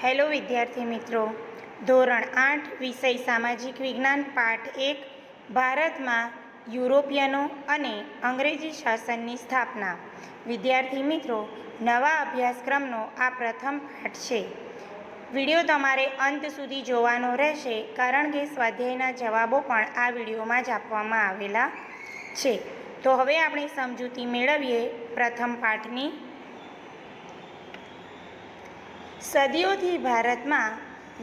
Hello વિદ્યાર્થી મિત્રો, ધોરણ 8 વિષય સામાજિક વિજ્ઞાન પાઠ 1 ભારતમાં યુરોપિયનો અને અંગ્રેજી શાસનની સ્થાપના. વિદ્યાર્થી મિત્રો, નવા અભ્યાસક્રમનો આ પ્રથમ પાઠ છે. વિડીયો તમારે અંત સુધી જોવાનો રહેશે, કારણ કે સ્વાધ્યાયના જવાબો પણ આ વિડીયોમાં જ આપવામાં આવેલા છે. તો હવે આપણે સમજૂતી મેળવીએ પ્રથમ પાઠની. સદીઓથી ભારતમાં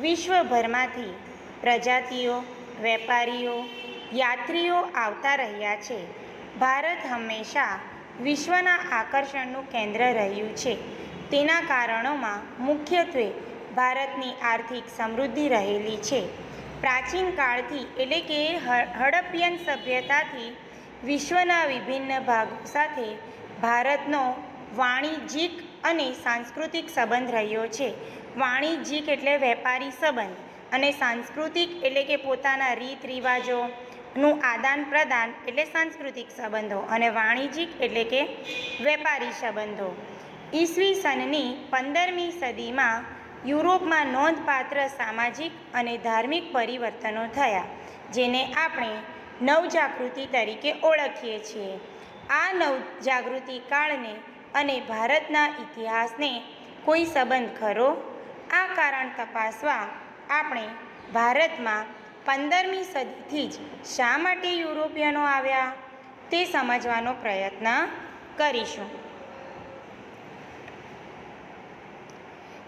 વિશ્વભરમાંથી પ્રજાતિઓ, વેપારીઓ, યાત્રીઓ આવતા રહ્યા છે. ભારત હંમેશા વિશ્વના આકર્ષણનું કેન્દ્ર રહ્યું છે. તેના કારણોમાં મુખ્યત્વે ભારતની આર્થિક સમૃદ્ધિ રહેલી છે. પ્રાચીન કાળથી એટલે કે હડપ્પીયન સભ્યતાથી વિશ્વના વિભિન્ન ભાગો સાથે ભારતનો વાણિજ્યિક અને સાંસ્કૃતિક સંબંધ રહ્યો છે. વાણિજ્યિક એટલે વેપારી સંબંધ, અને સાંસ્કૃતિક એટલે કે પોતાના રીત રિવાજોનું આદાન પ્રદાન એટલે સાંસ્કૃતિક સંબંધો, અને વાણિજ્યિક એટલે કે વેપારી સંબંધો. ઈસવીસનની 15મી સદીમાં યુરોપમાં નોંધપાત્ર સામાજિક અને ધાર્મિક પરિવર્તનો થયા, જેને આપણે નવજાગૃતિ તરીકે ઓળખીએ છીએ. આ નવજાગૃતિ કાળને અને ભારતના ઇતિહાસને કોઈ સંબંધ ખરો? આ કારણ તપાસવા આપણે ભારતમાં 15મી સદીથી જ શા માટે યુરોપિયનો આવ્યા તે સમજવાનો પ્રયત્ન કરીશું.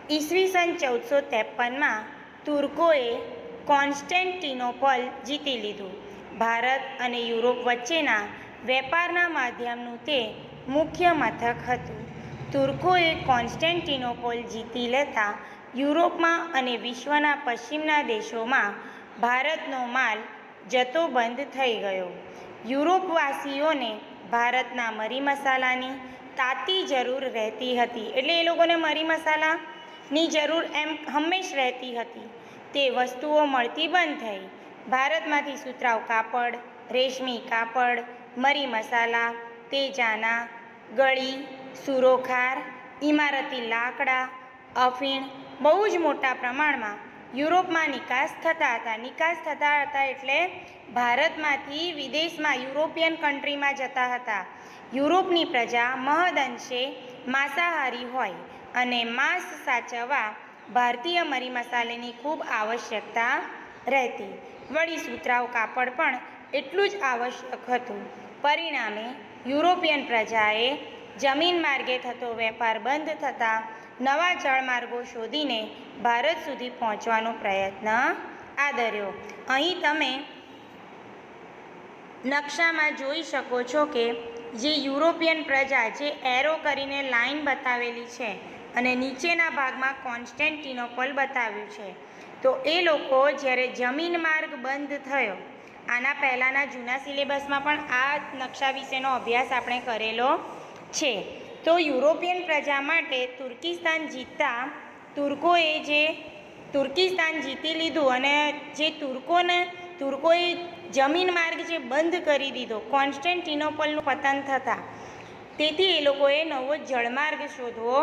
ઈસવીસન 1453માં તુર્કોએ કોન્સ્ટેન્ટિનોપલ જીતી લીધું. ભારત અને યુરોપ વચ્ચેના વેપારના માધ્યમનું તે મુખ્ય મથક હતું. તુર્કોએ કોન્સ્ટેન્ટિનોપલ જીતી લેતા યુરોપમાં અને વિશ્વના પશ્ચિમના દેશોમાં ભારતનો માલ જથ્થો બંધ થઈ ગયો. યુરોપવાસીઓને ભારતના મરી મસાલાની તાતી જરૂર રહેતી હતી, એટલે એ લોકોને મરી મસાલાની જરૂર હંમેશ રહેતી હતી. તે વસ્તુઓ મળતી બંધ થઈ. ભારતમાંથી સુતરાઉ કાપડ, રેશમી કાપડ, મરી મસાલા, તેજાના, ગળી, સુરોખાર, ઇમારતી લાકડા, અફીણ બહુ જ મોટા પ્રમાણમાં યુરોપમાં નિકાસ થતા હતા. એટલે ભારતમાંથી વિદેશમાં યુરોપિયન કન્ટ્રીમાં જતા હતા. યુરોપની પ્રજા મહદઅંશે માંસાહારી હોય, અને માંસ સાચવવા ભારતીય મરી મસાલાની ખૂબ આવશ્યકતા રહેતી. વળી સુતરાઉ કાપડ પણ એટલું જ આવશ્યક હતું. પરિણામે યુરોપિયન પ્રજાએ જમીન માર્ગે થતો વેપાર બંધ થતાં નવા જળમાર્ગો શોધીને ભારત સુધી પહોંચવાનો પ્રયત્ન આદર્યો. અહીં તમે નકશામાં જોઈ શકો છો કે જે યુરોપિયન પ્રજા, જે એરો કરીને લાઈન બતાવેલી છે અને નીચેના ભાગમાં કોન્સ્ટેન્ટિનોપલ બતાવ્યું છે, તો એ લોકો જ્યારે જમીન માર્ગ બંધ થયો, આના પહેલાંના જૂના સિલેબસમાં પણ આ નકશા વિશેનો અભ્યાસ આપણે કરેલો છે. તો યુરોપિયન પ્રજા માટે તુર્કિસ્તાન જીતતા તુર્કોએ જે તુર્કિસ્તાન જીતી લીધું, અને જે તુર્કોએ જમીન માર્ગ જે બંધ કરી દીધો કોન્સ્ટેન્ટિનોપલનું પતન થતાં, તેથી એ લોકોએ નવો જળમાર્ગ શોધવો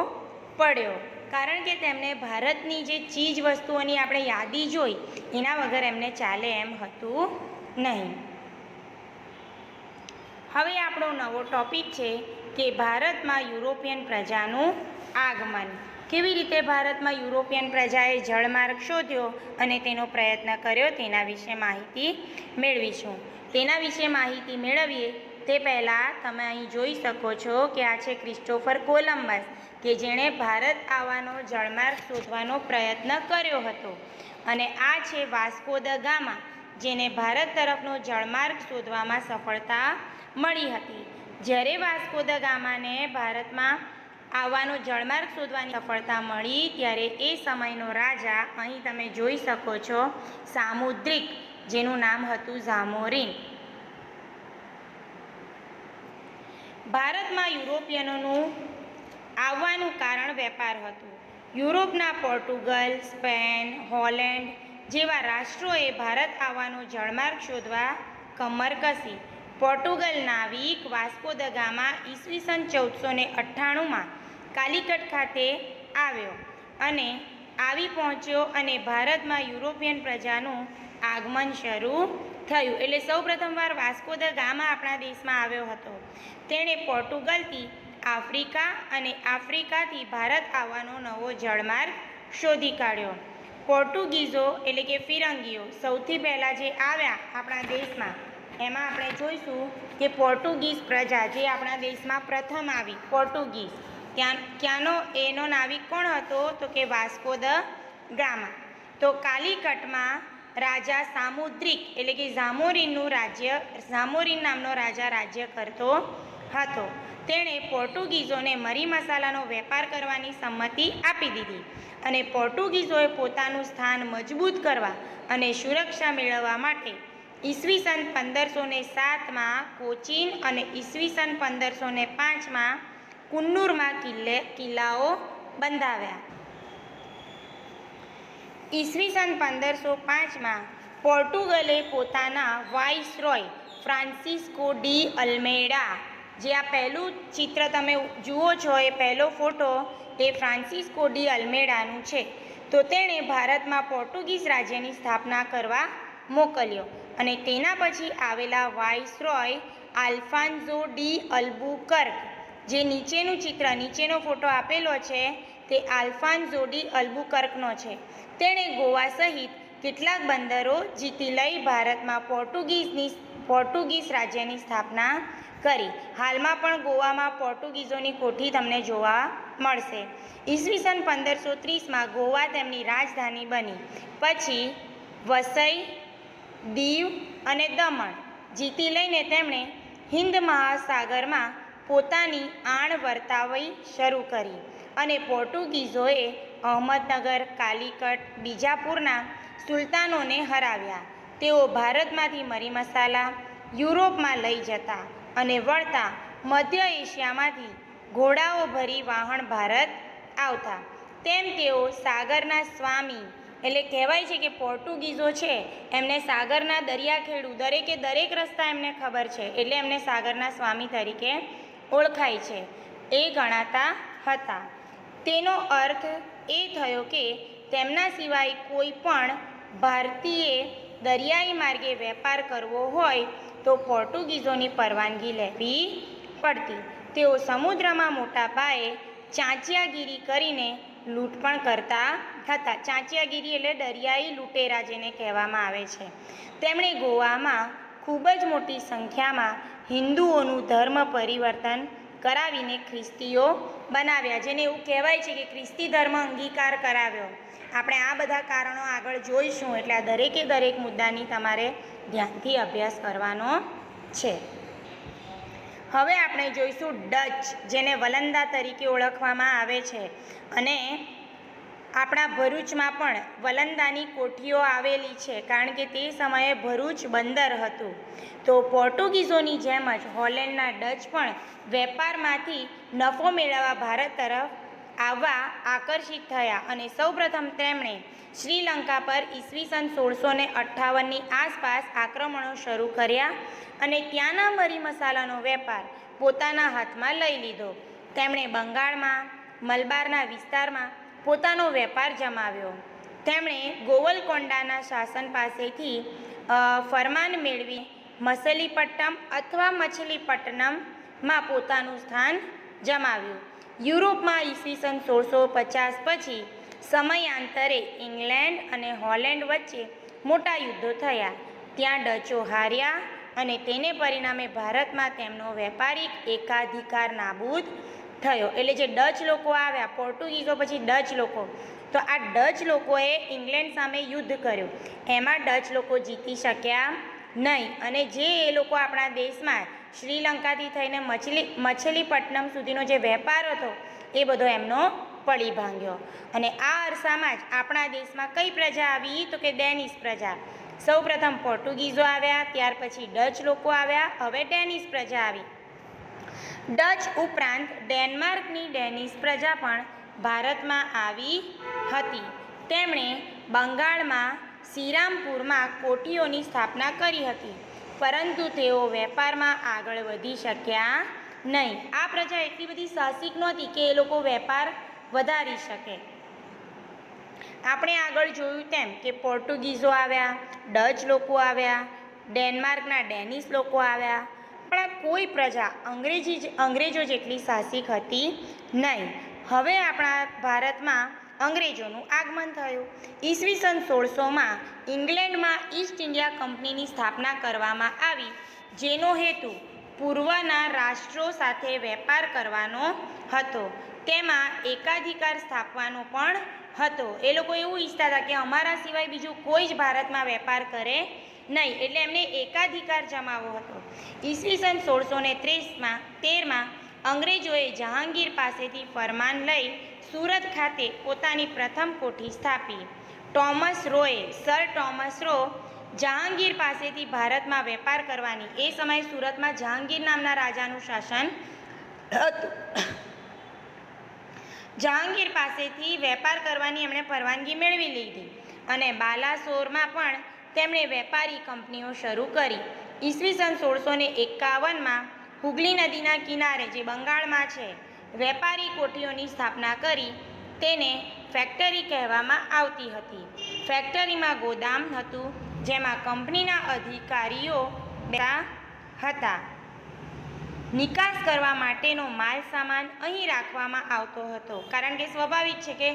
પડ્યો. કારણ કે તેમને ભારતની જે ચીજ વસ્તુઓની આપણે યાદી જોઈ, એના વગર એમને ચાલે એમ હતું નહીં. હવે આપણો નવો ટોપિક છે કે ભારતમાં યુરોપિયન પ્રજાનું આગમન. કેવી રીતે ભારતમાં યુરોપિયન પ્રજાએ જળમાર્ગ શોધ્યો અને તેનો પ્રયત્ન કર્યો, તેના વિશે માહિતી મેળવીશું. તેના વિશે માહિતી મેળવીએ તે પહેલાં તમે અહીં જોઈ શકો છો કે આ છે ક્રિસ્ટોફર કોલંબસ, કે જેણે ભારત આવવાનો જળમાર્ગ શોધવાનો પ્રયત્ન કર્યો હતો. અને આ છે વાસ્કો દ ગામા, જેને ભારત તરફનો જળમાર્ગ શોધવામાં સફળતા મળી હતી. જ્યારે વાસ્કો દ ગામાને ભારતમાં આવવાનો જળમાર્ગ શોધવાની સફળતા મળી, ત્યારે એ સમયનો રાજા અહીં તમે જોઈ શકો છો સામુદ્રિક, જેનું નામ હતું ઝામોરિન. ભારતમાં યુરોપિયનોનું આવવાનું કારણ વેપાર હતું. યુરોપના પોર્ટુગલ, સ્પેન, હોલેન્ડ જેવા રાષ્ટ્રોએ ભારત આવવાનો જળમાર્ગ શોધવા કમર કસી. પોર્ટુગલ નાવિક વાસ્કો દ ગામા ઈસવીસન 1498માં કાલિકટ ખાતે આવ્યો, અને આવી પહોંચ્યો અને ભારતમાં યુરોપિયન પ્રજાનું આગમન શરૂ થયું. એટલે સૌ પ્રથમવાર વાસ્કો દ ગામા આપણા દેશમાં આવ્યો હતો. તેણે પોર્ટુગલથી આફ્રિકા અને આફ્રિકાથી ભારત આવવાનો નવો જળમાર્ગ શોધી કાઢ્યો. પોર્ટુગીઝો એટલે કે ફિરંગીઓ સૌથી પહેલાં જે આવ્યા આપણા દેશમાં, એમાં આપણે જોઈશું કે પોર્ટુગીઝ પ્રજા જે આપણા દેશમાં પ્રથમ આવી, પોર્ટુગીઝ, ત્યાંનો એનો નાવિક કોણ હતો? તો કે વાસ્કો દ ગામા. તો કાલિકટમાં રાજા સામુદ્રિક એટલે કે ઝામોરીન નામનો રાજા રાજ્ય કરતો હતો. તેણે પોર્ટુગીઝોને મરી મસાલાનો વેપાર કરવાની સંમતિ આપી દીધી અને પોર્ટુગીઝોએ પોતાનું સ્થાન મજબૂત કરવા અને સુરક્ષા મેળવવા માટે ઈસવીસન 1507માં કોચીન અને ઈસવીસન 1505માં કુન્નુરમાં કિલ્લાઓ બંધાવ્યા. ઈસવીસન 1505માં પોર્ટુગલે પોતાના વાઇસરોય ફ્રાન્સિસ્કો ડી અલ્મેડા, જે આ પહેલું ચિત્ર તમે જુઓ છો, એ પહેલો ફોટો એ ફ્રાન્સિસ્કો ડી અલ્મેડાનું છે. તો તેણે ભારતમાં પોર્ટુગીઝ રાજ્યની સ્થાપના કરવા મોકલ્યો અને તેના પછી આવેલા વાઇસરોય આલ્ફાન્સો ડી અલ્બુકર્ક, જે નીચેનો ફોટો આપેલો છે તે આલ્ફાન્સો ડી અલ્બુકર્કનો છે. તેણે ગોવા સહિત કેટલાક બંદરો જીતી લઈ ભારતમાં પોર્ટુગીઝ રાજ્યની સ્થાપના કરી. હાલમાં પણ ગોવામાં પોર્ટુગીઝોની કોઠી તમને જોવા મળશે. ઈસવીસન 1530માં ગોવા તેમની રાજધાની બની. પછી વસઈ, દીવ અને દમણ જીતી લઈને તેમણે હિન્દ મહાસાગરમાં પોતાની આણ વર્તાવી શરૂ કરી અને પોર્ટુગીઝોએ અહમદનગર, કાલિકટ, બીજાપુરના સુલતાનોને હરાવ્યા. તેઓ ભારતમાંથી મરી મસાલા યુરોપમાં લઈ જતા અને વળતા મધ્ય એશિયામાંથી ઘોડાઓ ભરી વાહન ભારત આવતા. તેમ તેઓ સાગરના સ્વામી, એટલે કહેવાય છે કે પોર્ટુગીઝો છે એમને સાગરના દરિયાખેડુ દરેક રસ્તા એમને ખબર છે, એટલે એમને સાગરના સ્વામી તરીકે ઓળખાય છે, એ ગણાતા હતા. તેનો અર્થ એ થયો કે તેમના સિવાય કોઈ પણ ભારતીય દરિયાઈ માર્ગે વેપાર કરવો હોય તો પોર્ટુગીઝોની પરવાનગી લેવી પડતી. તેઓ સમુદ્રમાં મોટા પાયે ચાંચિયાગીરી કરીને લૂંટ પણ કરતા હતા. ચાંચિયાગીરી એટલે દરિયાઈ લૂંટેરા જેને કહેવામાં આવે છે. તેમણે ગોવામાં ખૂબ જ મોટી સંખ્યામાં હિન્દુઓનું ધર્મ પરિવર્તન કરાવીને ખ્રિસ્તીઓ બનાવ્યા, જેને એવું કહેવાય છે કે ખ્રિસ્તી ધર્મ અંગીકાર કરાવ્યો. આપણે આ બધા કારણો આગળ જોઈશું, એટલે આ દરેક મુદ્દાની તમારે ધ્યાનથી અભ્યાસ કરવાનો છે. હવે આપણે જોઈશું ડચ, જેને વલંદા તરીકે ઓળખવામાં આવે છે, અને આપણા ભરૂચમાં પણ વલંદાની કોઠીઓ આવેલી છે, કારણ કે તે સમયે ભરૂચ બંદર હતું. તો પોર્ટુગીઝોની જેમ જ હોલેન્ડના ડચ પણ વેપારમાંથી નફો મેળવવા ભારત તરફ આવવા આકર્ષિત થયા અને સૌપ્રથમ તેમણે શ્રીલંકા પર ઈસવીસન 1658ની આસપાસ આક્રમણો શરૂ કર્યા અને ત્યાંના મરી મસાલાનો વેપાર પોતાના હાથમાં લઈ લીધો. તેમણે બંગાળમાં, મલબારના વિસ્તારમાં પોતાનો વેપાર જમાવ્યો. તેમણે ગોવલકોંડાના શાસન પાસેથી ફરમાન મેળવી મસલીપટ્ટમ અથવા મછલીપટ્ટનમમાં પોતાનું સ્થાન જમાવ્યું. યુરોપમાં ઈસવીસન 1650 પછી સમયાંતરે ઇંગ્લેન્ડ અને હોલેન્ડ વચ્ચે મોટા યુદ્ધો થયા. ત્યાં ડચો હાર્યા અને તેને પરિણામે ભારતમાં તેમનો વેપારિક એકાધિકાર નાબૂદ થયો. એટલે જે ડચ લોકો આવ્યા, પોર્ટુગીઝો પછી ડચ લોકો, તો આ ડચ લોકોએ ઇંગ્લેન્ડ સામે યુદ્ધ કર્યું. એમાં ડચ લોકો જીતી શક્યા નહીં અને જે એ લોકો આપણા દેશમાં શ્રીલંકાથી થઈને મછલીપટ્ટનમ સુધીનો જે વેપાર હતો એ બધો એમનો પડી ભાંગ્યો. અને આ અરસામાં જ આપણા દેશમાં કઈ પ્રજા આવી? તો કે ડેનિશ પ્રજા. સૌપ્રથમ પોર્ટુગીઝો આવ્યા, ત્યાર પછી ડચ લોકો આવ્યા, હવે ડેનિશ પ્રજા આવી. ડચ ઉપરાંત ડેનમાર્કની ડેનિશ પ્રજા પણ ભારતમાં આવી હતી. તેમણે બંગાળમાં શ્રીરામપુરમાં કોઠીઓની સ્થાપના કરી હતી, પરંતુ તેઓ વેપારમાં આગળ વધી શક્યા નહીં. આ પ્રજા એટલી બધી સાહસિક નહોતી કે એ લોકો વેપાર વધારી શકે. આપણે આગળ જોયું તેમ કે પોર્ટુગીઝો આવ્યા, ડચ લોકો આવ્યા, ડેનમાર્કના ડેનિશ લોકો આવ્યા, પણ આ કોઈ પ્રજા અંગ્રેજો જેટલી સાહસિક હતી નહીં. હવે આપણા ભારતમાં અંગ્રેજોનું આગમન થયું. ઈસવીસન 1600માં ઇંગ્લેન્ડમાં ઈસ્ટ ઇન્ડિયા કંપનીની સ્થાપના કરવામાં આવી, જેનો હેતુ પૂર્વના રાષ્ટ્રો સાથે વેપાર કરવાનો હતો. તેમાં એકાધિકાર સ્થાપવાનો પણ હતો. એ લોકો એવું ઈચ્છતા હતા કે અમારા સિવાય બીજું કોઈ જ ભારતમાં વેપાર કરે નહીં, એટલે એમને એકાધિકાર જમાવવો હતો. ઈસવીસન 1613માં અંગ્રેજોએ જહાંગીર પાસેથી ફરમાન લઈ સુરત ખાતે પોતાની પ્રથમ કોઠી સ્થાપી. સર ટોમસ રો જહાંગીર પાસેથી ભારતમાં વેપાર કરવાની, એ સમયે સુરતમાં જહાંગીર નામના રાજાનું શાસન હતું. જહાંગીર પાસેથી વેપાર કરવાની એમણે પરવાનગી મેળવી લીધી અને બાલાસોરમાં પણ તેમણે વેપારી કંપનીઓ શરૂ કરી. ઈસવીસન 1651માં હુગલી નદીના કિનારે, જે બંગાળમાં છે, વેપારી કોઠીઓની સ્થાપના કરી. તેને ફેક્ટરી કહેવામાં આવતી હતી. ફેક્ટરીમાં ગોદામ હતું, જેમાં કંપનીના અધિકારીઓ બેઠા હતા. નિકાસ કરવા માટેનો માલ સામાન અહીં રાખવામાં આવતો હતો, કારણ કે સ્વાભાવિક છે કે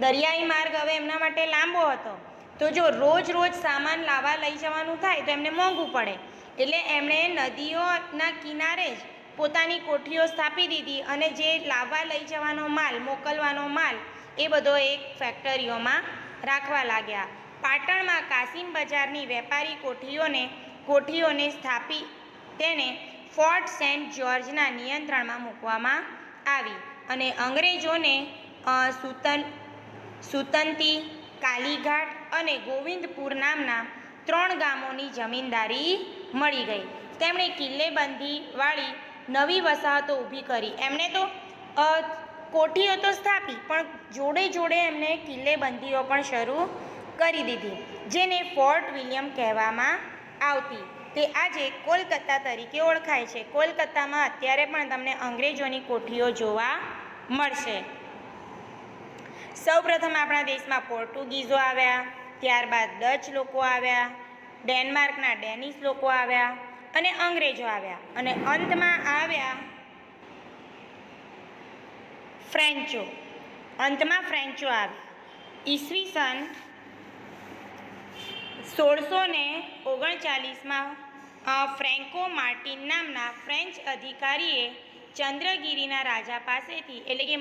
દરિયાઈ માર્ગ હવે એમના માટે લાંબો હતો. તો જો રોજ સામાન લાવવા લઈ જવાનું થાય તો એમને મોંઘું પડે, એટલે એમણે નદીઓના કિનારે જ પોતાની કોઠીઓ સ્થાપી દીધી અને જે લાવવા લઈ જવાનો માલ, મોકલવાનો માલ, એ બધો એક ફેક્ટરીઓમાં રાખવા લાગ્યા. પાટણમાં કાસિમ બજારની વેપારી કોઠીઓને સ્થાપી તેને ફોર્ટ સેન્ટ જ્યોર્જના નિયંત્રણમાં મૂકવામાં આવી અને અંગ્રેજોને સુતંતી, કાલીઘાટ અને ગોવિંદપુર નામના 3 ગામોની જમીનદારી મળી ગઈ. તેમણે કિલ્લેબંધીવાળી નવી વસાહતો ઊભી કરી. એમણે તો કોઠીઓ તો સ્થાપી, પણ જોડે એમને કિલ્લેબંધીઓ પણ શરૂ કરી દીધી, જેને ફોર્ટ વિલિયમ કહેવામાં આવતી. તે આજે કોલકાતા તરીકે ઓળખાય છે. કોલકાતામાં અત્યારે પણ તમને અંગ્રેજોની કોઠીઓ જોવા મળશે. સૌપ્રથમ આપણા દેશમાં પોર્ટુગીઝો આવ્યા, ત્યારબાદ ડચ લોકો આવ્યા, ડેનમાર્કના ડેનિશ લોકો આવ્યા અને અંગ્રેજો આવ્યા અને અંતમાં આવ્યા ફ્રેન્ચો. આવ્યા. ઈસવીસન 1639માં ફ્રેન્કો માર્ટિન નામના ફ્રેન્ચ અધિકારીએ ચંદ્રગિરિના રાજા પાસેથી, એટલે કે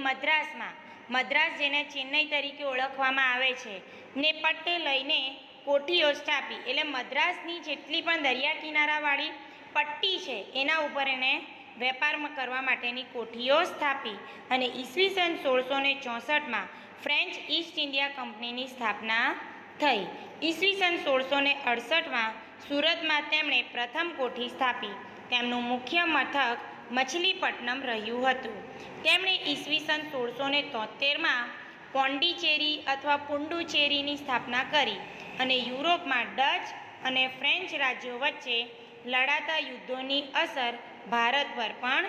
મદ્રાસ જેને ચેન્નઈ તરીકે ઓળખવામાં આવે છે, ને પટ્ટે લઈને કોઠીઓ સ્થાપી. એટલે મદ્રાસની જેટલી પણ દરિયા કિનારાવાળી પટ્ટી છે એના ઉપર એને વેપાર કરવા માટેની કોઠીઓ સ્થાપી અને ઈસવીસન 1664માં ફ્રેન્ચ ઈસ્ટ ઇન્ડિયા કંપનીની સ્થાપના થઈ. ઈસવીસન 1668માં સુરતમાં તેમણે પ્રથમ કોઠી સ્થાપી. તેમનું મુખ્ય મથક મછલીપટ્ટનમ રહ્યું હતું. તેમણે ઈસવીસન 1673માં પોંડિચેરી અથવા પુડુચેરીની સ્થાપના કરી અને યુરોપમાં ડચ અને ફ્રેન્ચ રાજ્યો વચ્ચે લડાતા યુદ્ધોની અસર ભારત પર પણ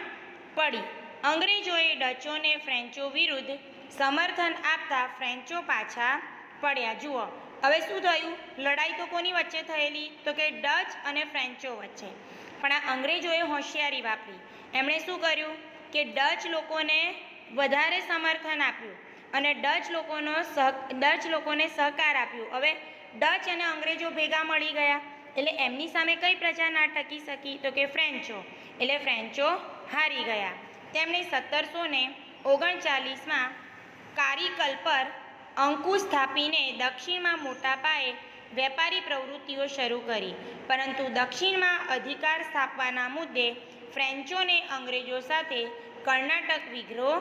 પડી. અંગ્રેજોએ ડચોને ફ્રેન્ચો વિરુદ્ધ સમર્થન આપતા ફ્રેન્ચો પાછા પડ્યા. જુઓ હવે શું થયું, લડાઈ તો કોની વચ્ચે થયેલી, તો કે ડચ અને ફ્રેન્ચો વચ્ચે. પણ આ અંગ્રેજોએ હોશિયારી વાપરી. એમણે શું કર્યું કે ડચ લોકોને વધારે સમર્થન આપ્યું અને ડચ લોકોને સહકાર આપ્યું. હવે ડચ અને અંગ્રેજો ભેગા મળી ગયા, એટલે એમની સામે કઈ પ્રજા ના ટકી શકી, તો કે ફ્રેન્ચો. એટલે ફ્રેન્ચો હારી ગયા. તેમણે 1739માં કારીકલ પર અંકુશ સ્થાપીને દક્ષિણમાં મોટા પાયે વેપારી પ્રવૃત્તિઓ શરૂ કરી, પરંતુ દક્ષિણમાં અધિકાર સ્થાપવાના મુદ્દે ફ્રેન્ચોને અંગ્રેજો સાથે કર્ણાટક વિગ્રહ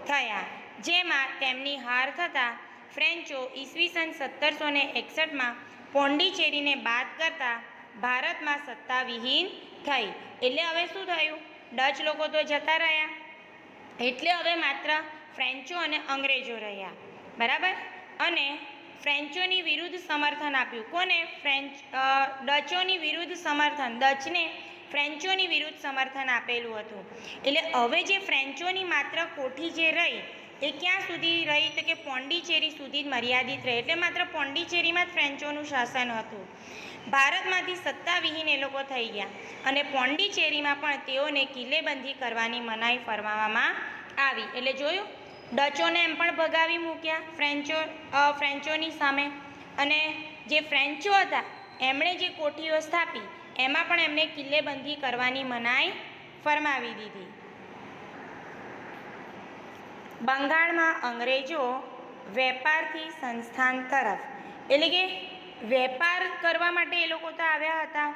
થયા, જેમાં તેમની હાર થતાં ફ્રેન્ચો ઈસવીસન 1761માં પોંડિચેરીને બાદ કરતા ભારતમાં સત્તાવિહીન થઈ. એટલે હવે શું થયું, ડચ લોકો તો જતા રહ્યા, એટલે હવે માત્ર ફ્રેન્ચો અને અંગ્રેજો રહ્યા, બરાબર. અને ફ્રેન્ચોની વિરુદ્ધ સમર્થન આપ્યું. કોને? ડચોની વિરુદ્ધ સમર્થન, ડચને ફ્રેન્ચોની વિરુદ્ધ સમર્થન આપેલું હતું. એટલે હવે જે ફ્રેન્ચોની માત્ર કોઠી જે રહી એ ક્યાં સુધી રહી તો કે પોંડિચેરી સુધી જ મર્યાદિત રહી, એટલે માત્ર પોંડિચેરીમાં જ ફ્રેન્ચોનું શાસન હતું. ભારતમાંથી સત્તાવિહીન એ લોકો થઈ ગયા અને પોંડિચેરીમાં પણ તેઓને કિલ્લેબંધી કરવાની મનાઈ ફરમાવવામાં આવી. એટલે જોયું, ડચોને એમ પણ ભગાવી મૂક્યા ફ્રેન્ચોની સામે, અને જે ફ્રેન્ચો હતા એમણે જે કોઠીઓ સ્થાપી એમાં પણ એમને કિલ્લેબંધી કરવાની મનાઈ ફરમાવી દીધી. બંગાળમાં અંગ્રેજો વેપારથી સંસ્થાન તરફ, એટલે કે વેપાર કરવા માટે એ લોકો તો આવ્યા હતા,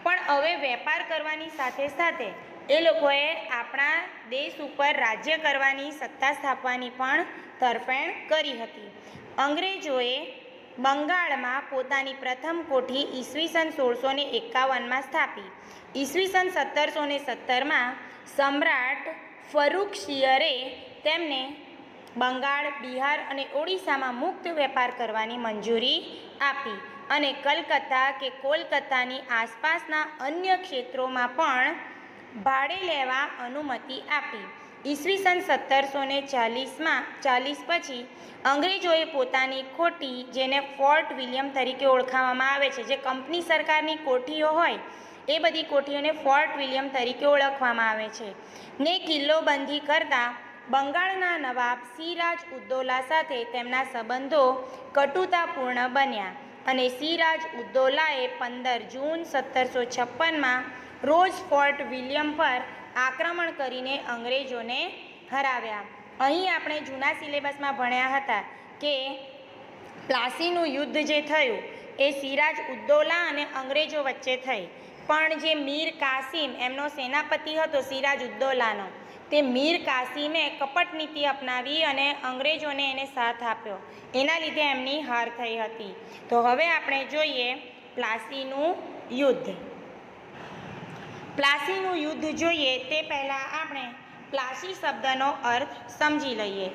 પણ હવે વેપાર કરવાની સાથે સાથે એ લોકોએ આપણા દેશ ઉપર રાજ્ય કરવાની, સત્તા સ્થાપવાની પણ તરફેણ કરી હતી. અંગ્રેજોએ બંગાળમાં પોતાની પ્રથમ કોઠી ઈસવીસન 1651માં સ્થાપી. ઈસવીસન 1717માં સમ્રાટ ફર્રુખશીયરે તેમને બંગાળ, બિહાર અને ઓડિશામાં મુક્ત વેપાર કરવાની મંજૂરી આપી અને કલકત્તા કે કોલકાતાની આસપાસના અન્ય ક્ષેત્રોમાં પણ ભાડે લેવા અનુમતિ આપી. ઈસવીસન 1740 પછી અંગ્રેજોએ પોતાની કોઠી, જેને ફોર્ટ વિલિયમ તરીકે ઓળખાવવામાં આવે છે, જે કંપની સરકારની કોઠીઓ હોય એ બધી કોઠીઓને ફોર્ટ વિલિયમ તરીકે ઓળખવામાં આવે છે, ને કિલ્લોબંધી કરતા બંગાળના નવાબ સિરાજ ઉદ્દૌલા સાથે તેમના સંબંધો કટુતાપૂર્ણ બન્યા અને સિરાજ ઉદ્દૌલાએ 15 જૂન 1756માં રોઝ ફોર્ટ વિલિયમ પર આક્રમણ કરીને અંગ્રેજોને હરાવ્યા. અહીં આપણે જૂના સિલેબસમાં ભણ્યા હતા કે પ્લાસીનું યુદ્ધ જે થયું એ સિરાજ ઉદ્દૌલા અને અંગ્રેજો વચ્ચે થઈ, પણ જે મીર કાસિમ એમનો સેનાપતિ હતો સિરાજ ઉદ્દૌલાનો, તે મીર કાસિમે કપટ નીતિ અપનાવી અને અંગ્રેજોને એને સાથ આપ્યો, એના લીધે એમની હાર થઈ હતી. તો હવે આપણે જોઈએ પ્લાસીનું યુદ્ધ. પ્લાસીનું યુદ્ધ જોઈએ તે પહેલાં આપણે પ્લાસી શબ્દનો અર્થ સમજી લઈએ.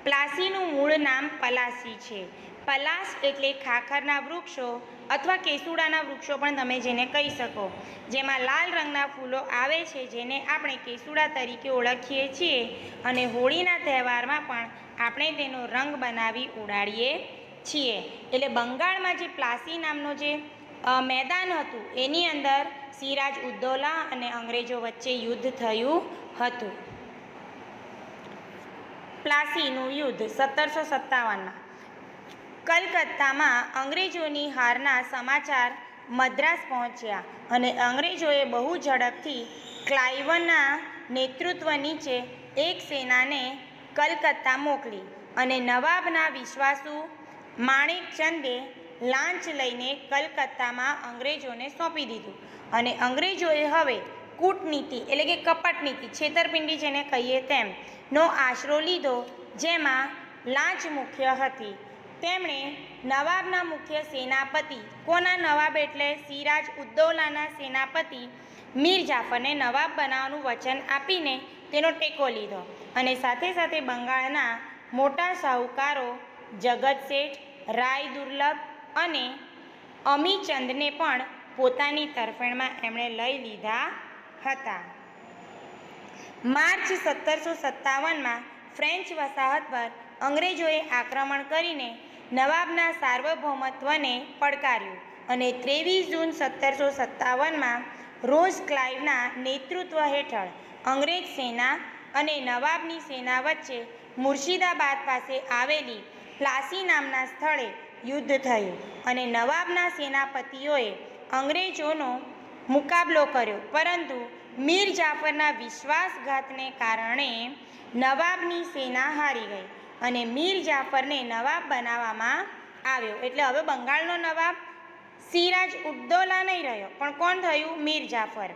પ્લાસીનું મૂળ નામ પલાસી છે. પલાસ એટલે ખાખરના વૃક્ષો અથવા કેસુડાના વૃક્ષો પણ તમે જેને કહી શકો, જેમાં લાલ રંગના ફૂલો આવે છે, જેને આપણે કેસુડા તરીકે ઓળખીએ છીએ અને હોળીના તહેવારમાં પણ આપણે તેનો રંગ બનાવી ઉડાડીએ છીએ. એટલે બંગાળમાં જે પ્લાસી નામનો જે મેદાન હતું એની અંદર સિરાજ ઉદ્દૌલા અને અંગ્રેજો વચ્ચે યુદ્ધ થયું હતું. પ્લાસીનું યુદ્ધ 1757માં કલકત્તામાં અંગ્રેજોની હારના સમાચાર મદ્રાસ પહોંચ્યા અને અંગ્રેજોએ બહુ ઝડપથી ક્લાઇવના નેતૃત્વ નીચે એક સેનાને કલકત્તા મોકલી અને નવાબના વિશ્વાસુ માણેકચંદે લાંચ લઈને કલકત્તામાં અંગ્રેજોને સોંપી દીધું અને અંગ્રેજોએ હવે કૂટનીતિ એટલે કે કપટ નીતિ, છેતરપિંડી જેને કહીએ તેમ, નો આશરો લીધો, જેમાં લાંચ મુખ્ય હતી. તેમણે નવાબના મુખ્ય સેનાપતિ, કોના નવાબ એટલે સિરાજ ઉદ્દૌલાના સેનાપતિ મીર જાફરને નવાબ બનાવવાનું વચન આપીને તેનો ટેકો લીધો અને સાથે સાથે બંગાળના મોટા શાહુકારો જગત શેઠ, રાય દુર્લભ અને અમીચંદને પણ પોતાની તરફેણમાં એમણે લઈ લીધા હતા. માર્ચ 1757માં ફ્રેન્ચ વસાહત પર અંગ્રેજોએ આક્રમણ કરીને નવાબના સાર્વભૌમત્વને પડકાર્યું અને 23 જૂન 1757માં રોઝ ક્લાઇવના નેતૃત્વ હેઠળ અંગ્રેજ સેના અને નવાબની સેના વચ્ચે મુર્શિદાબાદ પાસે આવેલી પ્લાસી નામના સ્થળે યુદ્ધ થયું અને નવાબના સેનાપતિઓએ અંગ્રેજોનો મુકાબલો કર્યો, પરંતુ મીર જાફરના વિશ્વાસઘાતને કારણે નવાબની સેના હારી ગઈ અને મીર જાફરને નવાબ બનાવવામાં આવ્યો. એટલે હવે બંગાળનો નવાબ સિરાજ ઉદ્દૌલા નહીં રહ્યો, પણ કોણ થયું? મીર જાફર.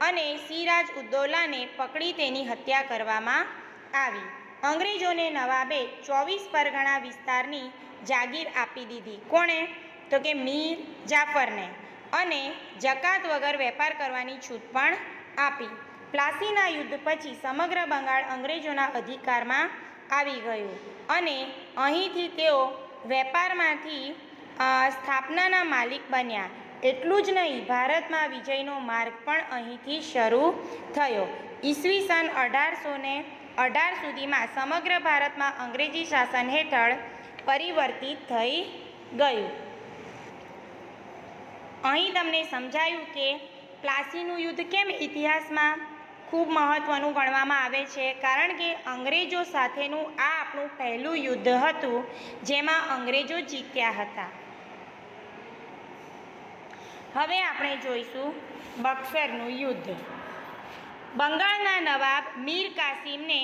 અને સિરાજ ઉદ્દૌલાને પકડી તેની હત્યા કરવામાં આવી. અંગ્રેજોને નવાબે 24 પરગણા વિસ્તારની જાગીર આપી દીધી. કોણે? તો કે મીર જાફરને, અને જકાત વગર વેપાર કરવાની છૂટ પણ આપી. પ્લાસીના યુદ્ધ પછી સમગ્ર બંગાળ અંગ્રેજોના અધિકારમાં આવી ગયું અને અહીંથી તેઓ વેપારમાંથી સ્થાપનાના માલિક બન્યા. એટલું જ નહીં, ભારતમાં વિજયનો માર્ગ પણ અહીંથી શરૂ થયો. ઈસવીસન 18 સુધીમાં સમગ્ર ભારતમાં અંગ્રેજી શાસન હેઠળ પરિવર્તિત થઈ ગયું. અહીં તમને સમજાયું કે પ્લાસીનું યુદ્ધ કેમ ઇતિહાસમાં ખૂબ મહત્ત્વનું ગણવામાં આવે છે, કારણ કે અંગ્રેજો સાથેનું આ આપણું પહેલું યુદ્ધ હતું જેમાં અંગ્રેજો જીત્યા હતા. હવે આપણે જોઈશું બક્સરનું યુદ્ધ. બંગાળના નવાબ મીર કાસિમને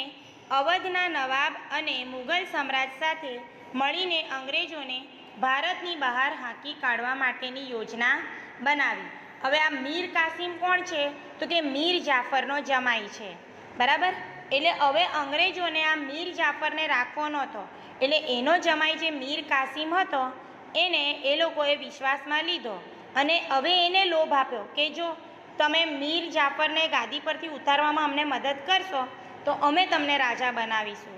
અવધના નવાબ અને મુગલ સમ્રાટ સાથે મળીને અંગ્રેજોને ભારતની બહાર હાંકી કાઢવા માટેની યોજના બનાવી. હવે આ મીર કાસિમ કોણ છે? તો કે મીર જાફરનો જમાઈ છે. બરાબર. એટલે હવે અંગ્રેજોને આ મીર જાફરને રાખવો નહોતો, એટલે એનો જમાઈ જે મીર કાસિમ હતો એને એ લોકોએ વિશ્વાસમાં લીધો અને હવે એને લોભ આપ્યો કે જો તમે મીર જાફરને ગાદી પરથી ઉતારવામાં અમને મદદ કરશો તો અમે તમને રાજા બનાવીશું.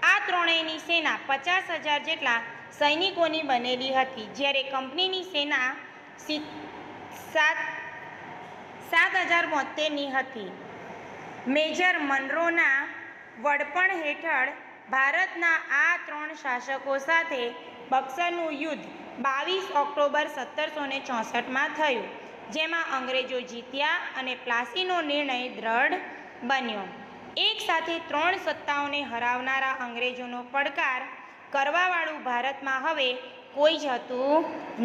આ ત્રણેયની સેના 50,000 જેટલા સૈનિકોની બનેલી હતી, જ્યારે કંપનીની સેના 7,072ની હતી. મેજર મનરોના વડપણ હેઠળ ભારતના આ ત્રણ શાસકો સાથે બક્સરનું યુદ્ધ 22 ઓક્ટોબર 1764માં થયું, જેમાં અંગ્રેજો જીત્યા અને પ્લાસીનો નિર્ણય દ્રઢ બન્યો. એક સાથે ત્રણ સત્તાઓને હરાવનારા અંગ્રેજોનો પડકાર કરવાવાળું ભારતમાં હવે કોઈ જ હતું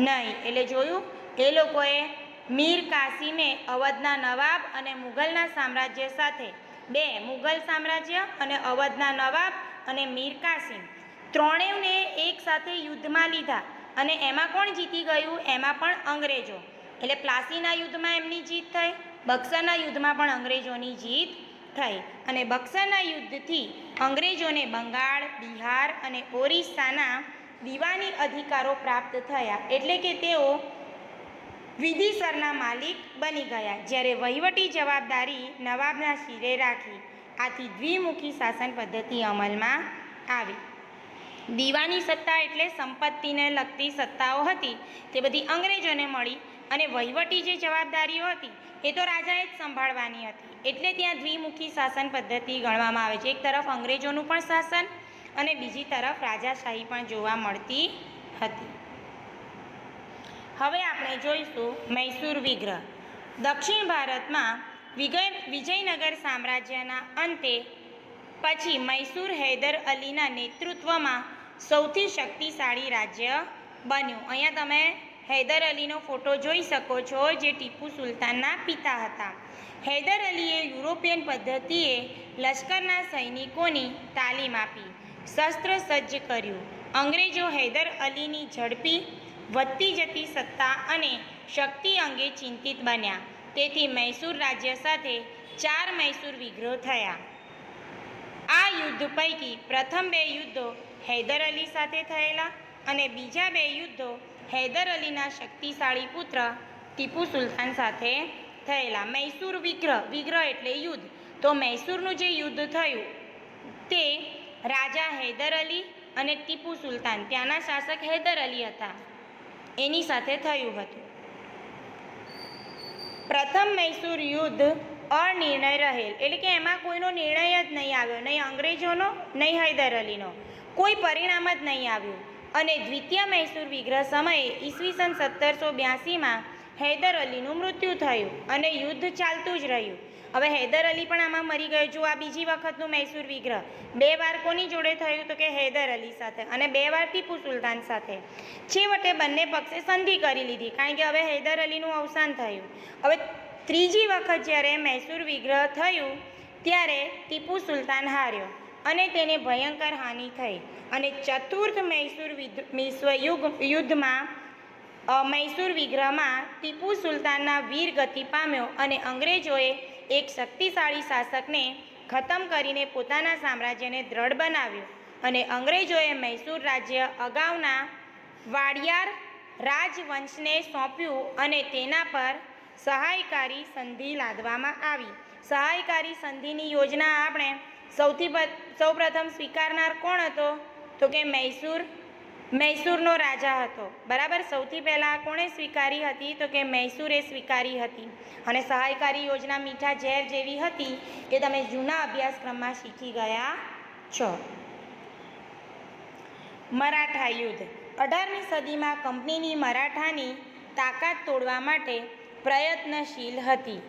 નહીં. એટલે જોયું, એ લોકોએ મીર કાસિમે અવધના નવાબ અને મુગલના સામ્રાજ્ય સાથે મુગલ સામ્રાજ્ય અને અવધના નવાબ અને મીર કાસિમ ત્રણેયને એક સાથે યુદ્ધમાં લીધા અને એમાં કોણ જીતી ગયું? એમાં પણ અંગ્રેજો. એટલે પ્લાસીના યુદ્ધમાં એમની જીત થઈ, બક્સરના યુદ્ધમાં પણ અંગ્રેજોની જીત થઈ અને બક્સરના યુદ્ધથી અંગ્રેજોને બંગાળ, બિહાર અને ઓરિસ્સાના દીવાની અધિકારો પ્રાપ્ત થયા, એટલે કે તેઓ વિધિસરના માલિક બની ગયા, જ્યારે વહીવટી જવાબદારી નવાબના શિરે રાખી. આથી દ્વિમુખી શાસન પદ્ધતિ અમલમાં આવી. દીવાની સત્તા એટલે સંપત્તિને લગતી સત્તાઓ હતી તે બધી અંગ્રેજોને મળી અને વહીવટી જે જવાબદારીઓ હતી એ તો રાજાએ જ સંભાળવાની હતી, એટલે ત્યાં દ્વિમુખી શાસન પદ્ધતિ ગણવામાં આવે છે. એક તરફ અંગ્રેજોનું પણ શાસન અને બીજી તરફ રાજાશાહી પણ જોવા મળતી હતી. હવે આપણે જોઈશું મૈસૂર વિગ્રહ. દક્ષિણ ભારતમાં વિજયનગર સામ્રાજ્યના અંતે પછી મૈસૂર હૈદર અલીના નેતૃત્વમાં સૌથી શક્તિશાળી રાજ્ય બન્યું. અહીંયા તમે હૈદર અલીનો ફોટો જોઈ શકો છો, જે ટીપુ સુલતાનના પિતા હતા. હૈદર અલીએ યુરોપિયન પદ્ધતિએ લશ્કરના સૈનિકોની તાલીમ આપી, શસ્ત્ર સજ્જ કર્યું. અંગ્રેજો હૈદર અલીની ઝડપી વધતી જતી સત્તા અને શક્તિ અંગે ચિંતિત બન્યા. તેથી મૈસૂર રાજ્ય સાથે 4 મૈસૂર વિગ્રહ થયા. આ યુદ્ધ પૈકી પ્રથમ 2 યુદ્ધો હૈદર અલી સાથે થયેલા અને બીજા 2 યુદ્ધો હૈદર અલીના શક્તિશાળી પુત્ર ટીપુ સુલતાન સાથે થયેલા. મૈસૂર વિગ્રહ એટલે યુદ્ધ. તો મૈસૂરનું જે યુદ્ધ થયું તે રાજા હૈદર અલી અને ટીપુ સુલતાન, ત્યાંના શાસક હૈદર અલી હતા, એની સાથે થયું હતું. પ્રથમ મૈસૂર યુદ્ધ અનિર્ણય રહેલ, એટલે કે એમાં કોઈનો નિર્ણય જ નહીં આવ્યો, નહીં અંગ્રેજોનો નહીં હૈદર અલીનો, કોઈ પરિણામ જ નહીં આવ્યું. અને દ્વિતીય મૈસૂર વિગ્રહ સમયે ઈસવીસન 1782માં હૈદર અલીનું મૃત્યુ થયું અને યુદ્ધ ચાલતું જ રહ્યું. હવે હૈદર અલી પણ આમાં મરી ગયો. જો આ બીજી વખતનું મૈસૂર વિગ્રહ 2 વાર કોની જોડે થયું? તો કે હૈદર અલી સાથે અને 2 વાર ટીપુ સુલતાન સાથે. છેવટે બંને પક્ષે સંધિ કરી લીધી, કારણ કે હવે હૈદર અલીનું અવસાન થયું. હવે ત્રીજી વખત જ્યારે મૈસૂર વિગ્રહ થયું ત્યારે ટીપુ સુલતાન હાર્યો અને તેને ભયંકર હાનિ થઈ અને ચતુર્થ મૈસૂર યુદ્ધમાં મૈસૂર વિગ્રહમાં ટીપુ સુલતાનના વીર ગતિ પામ્યો અને અંગ્રેજોએ એક શક્તિશાળી શાસકને ખતમ કરીને પોતાના સામ્રાજ્યને દ્રઢ બનાવ્યું અને અંગ્રેજોએ મૈસૂર રાજ્ય અગાઉના વાડિયાર રાજવંશને સોંપ્યું અને તેના પર સહાયકારી સંધિ લાદવામાં આવી. સહાયકારી સંધિની યોજના આપણે સૌપ્રથમ સ્વીકારનાર કોણ હતો? તો કે મૈસૂરનો રાજા હતો. બરાબર. સૌથી પહેલાં કોણે સ્વીકારી હતી? તો કે મૈસૂરે સ્વીકારી હતી. અને સહાયકારી યોજના મીઠા ઝેર જેવી હતી એ તમે જૂના અભ્યાસક્રમમાં શીખી ગયા છો. મરાઠા યુદ્ધ. 18મી સદીમાં કંપનીની મરાઠાની તાકાત તોડવા માટે પ્રયત્નશીલ હતી.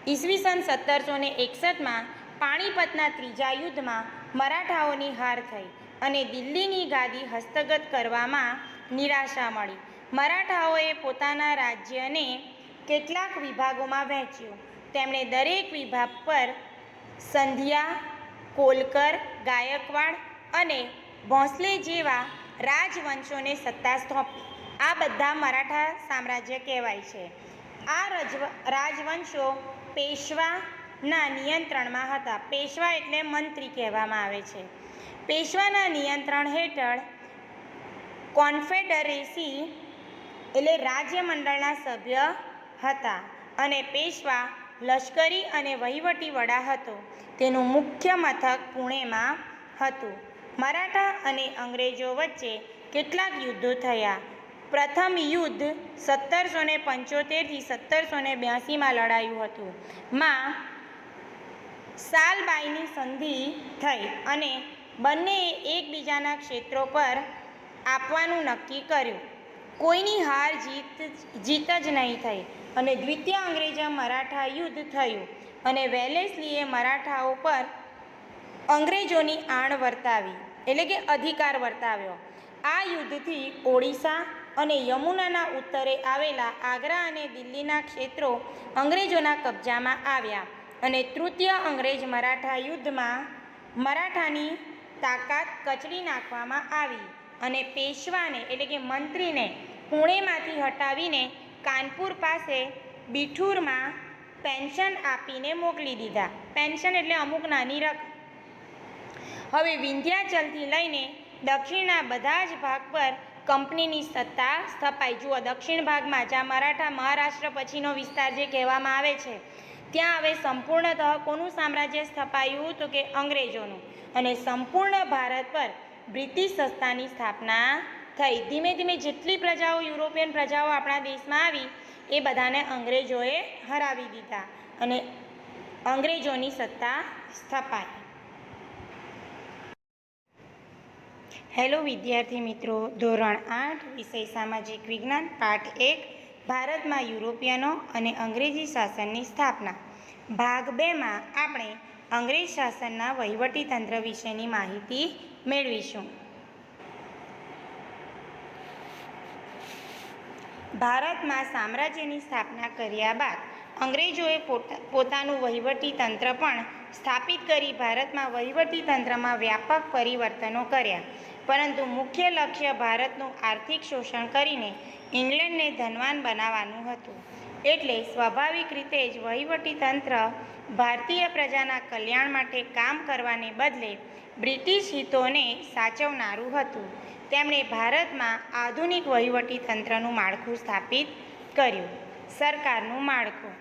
ઈસવીસન 1761માં પાણીપતના ત્રીજા યુદ્ધમાં મરાઠાઓની હાર થઈ અને દિલ્હીની ગાદી હસ્તગત કરવામાં નિરાશા મળી. મરાઠાઓએ પોતાના રાજ્યને કેટલાક વિભાગોમાં વહેંચ્યું. તેમણે દરેક વિભાગ પર સંધ્યા, કોલકર, ગાયકવાડ અને ભોંસલે જેવા રાજવંશોને સત્તા સોંપી. આ બધા મરાઠા સામ્રાજ્ય કહેવાય છે. આ રાજવંશો પેશવાના નિયંત્રણમાં હતા. પેશવા એટલે મંત્રી કહેવામાં આવે છે. પેશવાના નિયંત્રણ હેઠળ કોન્ફેડરેસી એટલે રાજ્યમંડળના સભ્ય હતા અને પેશવા લશ્કરી અને વહીવટી વડા હતો. તેનું મુખ્ય મથક પુણેમાં હતું. મરાઠા અને અંગ્રેજો વચ્ચે કેટલાક યુદ્ધો થયા. પ્રથમ યુદ્ધ 1775થી 1782માં લડાયું હતું. માં સાલબાઈની સંધિ થઈ અને બંનેએ એકબીજાના ક્ષેત્રો પર આપવાનું નક્કી કર્યું. કોઈની હાર જીત જ નહીં થઈ અને દ્વિતીય અંગ્રેજો મરાઠા યુદ્ધ થયું અને વેલેસ્લીએ મરાઠાઓ પર અંગ્રેજોની આણ વર્તાવી એટલે કે અધિકાર વર્તાવ્યો. આ યુદ્ધથી ઓડિશા અને યમુનાના ઉત્તરે આવેલા આગ્રા અને દિલ્હીના ક્ષેત્રો અંગ્રેજોના કબજામાં આવ્યા અને તૃતીય અંગ્રેજ મરાઠા યુદ્ધમાં મરાઠાની તાકાત કચડી નાખવામાં આવી અને પેશવાને એટલે કે મંત્રીને પુણેમાંથી હટાવીને કાનપુર પાસે બિઠુરમાં પેન્શન આપીને મોકલી દીધા. પેન્શન એટલે અમુક નાની રકમ. હવે વિંધ્યાચલથી લઈને દક્ષિણના બધા જ ભાગ પર કંપનીની સત્તા સ્થપાઈ. જુઓ, દક્ષિણ ભાગમાં જ્યાં મરાઠા મહારાષ્ટ્ર પછીનો વિસ્તાર જે કહેવામાં આવે છે ત્યાં હવે સંપૂર્ણતઃ કોનું સામ્રાજ્ય સ્થપાયું? તો કે અંગ્રેજોનું. અને સંપૂર્ણ ભારત પર બ્રિટિશ સત્તાની સ્થાપના થઈ. ધીમે ધીમે જેટલી પ્રજાઓ યુરોપિયન પ્રજાઓ આપણા દેશમાં આવી એ બધાને અંગ્રેજોએ હરાવી દીધા અને અંગ્રેજોની સત્તા સ્થપાઈ. હેલો વિદ્યાર્થી મિત્રો, ધોરણ 8 વિષય સામાજિક વિજ્ઞાન પાઠ 1 ભારતમાં યુરોપિયનો અને અંગ્રેજી શાસનની સ્થાપના. ભાગ 2માં આપણે અંગ્રેજ શાસનના વહીવટીતંત્ર વિશેની માહિતી મેળવીશું. ભારતમાં સામ્રાજ્યની સ્થાપના કર્યા બાદ અંગ્રેજોએ પોતાનું વહીવટીતંત્ર પણ સ્થાપિત કરી ભારતમાં વહીવટીતંત્રમાં વ્યાપક પરિવર્તનો કર્યા. પરંતુ મુખ્ય લક્ષ્ય ભારતનું આર્થિક શોષણ કરીને ઇંગ્લેન્ડને ધનવાન બનાવવાનું હતું. એટલે સ્વાભાવિક રીતે જ વહીવટીતંત્ર ભારતીય પ્રજાના કલ્યાણ માટે કામ કરવાને બદલે બ્રિટિશ હિતોને સાચવનારું હતું. તેમણે ભારતમાં આધુનિક વહીવટીતંત્રનું માળખું સ્થાપિત કર્યું. સરકારનું માળખું.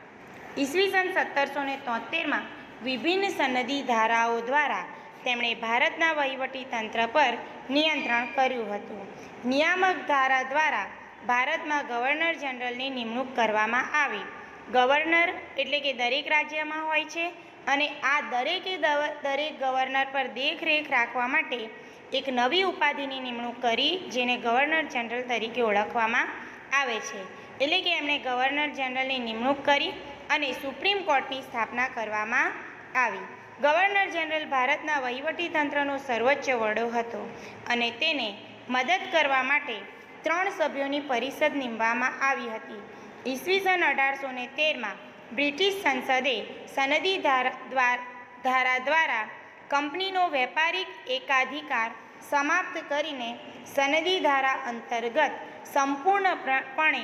ઈસવીસન 1773માં વિભિન્ન સનદી ધારાઓ દ્વારા તેમણે ભારતના વહીવટીતંત્ર પર નિયંત્રણ કર્યું હતું. નિયામક ધારા દ્વારા ભારતમાં ગવર્નર જનરલની નિમણૂક કરવામાં આવી. ગવર્નર એટલે કે દરેક રાજ્યમાં હોય છે અને આ દરેક ગવર્નર પર દેખરેખ રાખવા માટે એક નવી ઉપાધિની નિમણૂક કરી જેને ગવર્નર જનરલ તરીકે ઓળખવામાં આવે છે. એટલે કે એમણે ગવર્નર જનરલની નિમણૂક કરી અને સુપ્રીમ કોર્ટની સ્થાપના કરવામાં આવી. ગવર્નર જનરલ ભારતના વહીવટીતંત્રનો સર્વોચ્ચ વડો હતો અને તેને મદદ કરવા માટે 3 સભ્યોની પરિષદ નીમવામાં આવી હતી. ઈસવીસન 1813માં બ્રિટિશ સંસદે સનદી ધારા દ્વારા કંપનીનો વેપારિક એકાધિકાર સમાપ્ત કરીને સનદી ધારા અંતર્ગત સંપૂર્ણપણે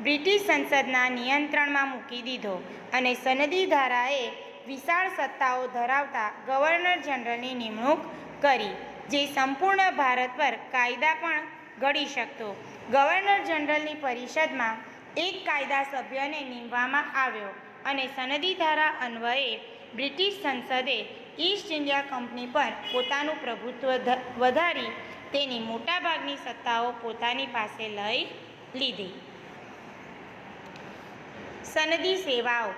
બ્રિટિશ સંસદના નિયંત્રણમાં મૂકી દીધો અને સનદી ધારાએ વિશાળ સત્તાઓ ધરાવતા ગવર્નર જનરલની નિમણૂક કરી જે સંપૂર્ણ ભારત પર કાયદા પણ ઘડી શકતો. ગવર્નર જનરલની પરિષદમાં એક કાયદા સભ્યને નીમવામાં આવ્યો અને સનદી ધારા અન્વયે બ્રિટિશ સંસદે ઈસ્ટ ઇન્ડિયા કંપની પર પોતાનું પ્રભુત્વ વધારી તેની મોટાભાગની સત્તાઓ પોતાની પાસે લઈ લીધી. સનદી સેવાઓ.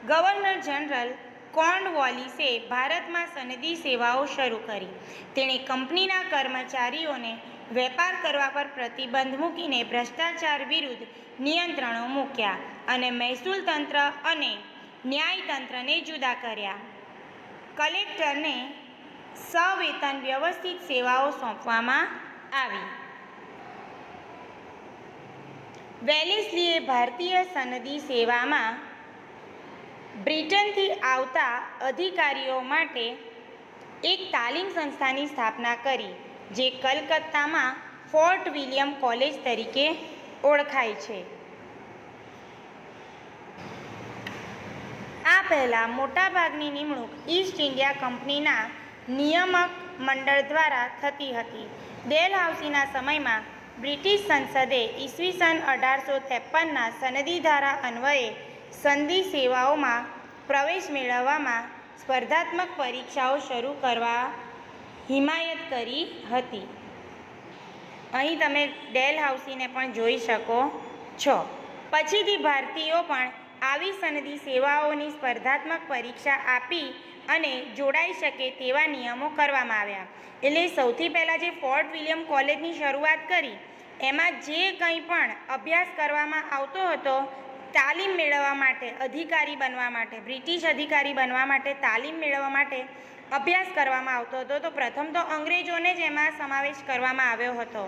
ગવર્નર જનરલ કોર્નવોલિસે ભારતમાં સનદી સેવાઓ શરૂ કરી. તેણે કંપનીના કર્મચારીઓને વેપાર કરવા પર પ્રતિબંધ મૂકીને ભ્રષ્ટાચાર વિરુદ્ધ નિયંત્રણો મૂક્યા અને મહેસૂલ તંત્ર અને ન્યાયતંત્રને જુદા કર્યા. કલેક્ટરને સવેતન વ્યવસ્થિત સેવાઓ સોંપવામાં આવી. વેલેસ્લીએ ભારતીય સનદી સેવામાં બ્રિટનથી આવતા અધિકારીઓ માટે એક તાલીમ સંસ્થાની સ્થાપના કરી, જે કલકત્તામાં ફોર્ટ વિલિયમ કોલેજ તરીકે ઓળખાય છે. આ પહેલાં મોટાભાગની નિમણૂક ઈસ્ટ ઇન્ડિયા કંપનીના નિયામક મંડળ દ્વારા થતી હતી. ડેલહાઉસીના સમયમાં બ્રિટિશ સંસદે ઈસવીસન 1853ના સનદી ધારા અન્વયે સનદી સેવાઓમાં પ્રવેશ મેળવવામાં સ્પર્ધાત્મક પરીક્ષાઓ શરૂ કરવા હિમાયત કરી હતી. અહીં તમે ડેલહાઉસીને પણ જોઈ શકો છો. પછીથી ભારતીયો પણ આવી સનદી સેવાઓની સ્પર્ધાત્મક પરીક્ષા આપી અને જોડાઈ શકે તેવા નિયમો કરવામાં આવ્યા. એટલે સૌથી પહેલાં જે ફોર્ટ વિલિયમ કોલેજની શરૂઆત કરી, એમાં જે કંઈ પણ અભ્યાસ કરવામાં આવતો હતો, તાલીમ મેળવવા માટે, અધિકારી બનવા માટે, બ્રિટિશ અધિકારી બનવા માટે તાલીમ મેળવવા માટે અભ્યાસ કરવામાં આવતો હતો, તો પ્રથમ તો અંગ્રેજોને જ એમાં સમાવેશ કરવામાં આવ્યો હતો.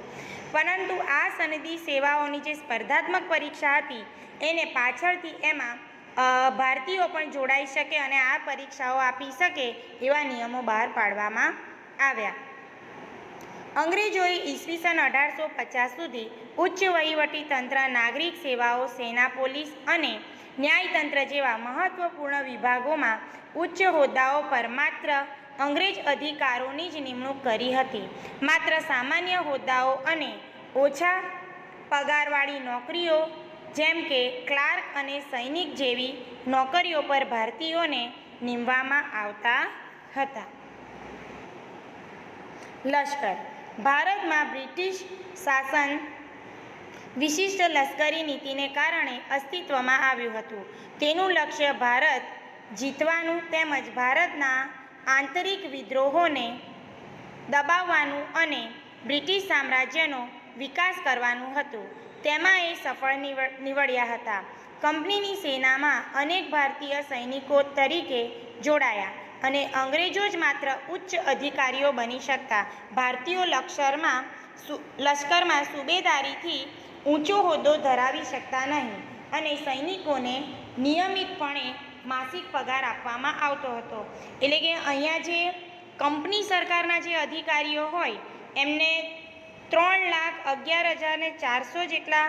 પરંતુ આ સનદી સેવાઓની જે સ્પર્ધાત્મક પરીક્ષા હતી, એને પાછળથી એમાં ભારતીયો પણ જોડાઈ શકે અને આ પરીક્ષાઓ આપી શકે એવા નિયમો બહાર પાડવામાં આવ્યા. અંગ્રેજોએ ઈસવીસન 1850 સુધી ઉચ્ચ વહીવટી તંત્ર, નાગરિક સેવાઓ, સેના, પોલીસ અને ન્યાયતંત્ર જેવા મહત્વપૂર્ણ વિભાગોમાં ઉચ્ચ હોદ્દાઓ પર માત્ર અંગ્રેજ અધિકારોની જ નિમણૂક કરી હતી. માત્ર સામાન્ય હોદ્દાઓ અને ઓછા પગારવાળી નોકરીઓ જેમ કે ક્લાર્ક અને સૈનિક જેવી નોકરીઓ પર ભારતીયોને નીમવામાં આવતા હતા. લશ્કર. ભારતમાં બ્રિટિશ શાસન વિશિષ્ટ લશ્કરી નીતિને કારણે અસ્તિત્વમાં આવ્યું હતું. તેનું લક્ષ્ય ભારત જીતવાનું તેમજ ભારતના આંતરિક વિદ્રોહોને દબાવવાનું અને બ્રિટિશ સામ્રાજ્યનો વિકાસ કરવાનું હતું. તેમાં એ સફળ નીવડ્યા હતા. કંપનીની સેનામાં અનેક ભારતીય સૈનિકો તરીકે જોડાયા અને અંગ્રેજો જ માત્ર ઉચ્ચ અધિકારીઓ બની શકતા. ભારતીયો લશ્કરમાં સુબેદારીથી ઊંચો હોદ્દો ધરાવી શકતા નહીં અને સૈનિકોને નિયમિતપણે માસિક પગાર આપવામાં આવતો હતો. એટલે કે અહીંયા જે કંપની સરકારના જે અધિકારીઓ હોય એમને 3,11,400 જેટલા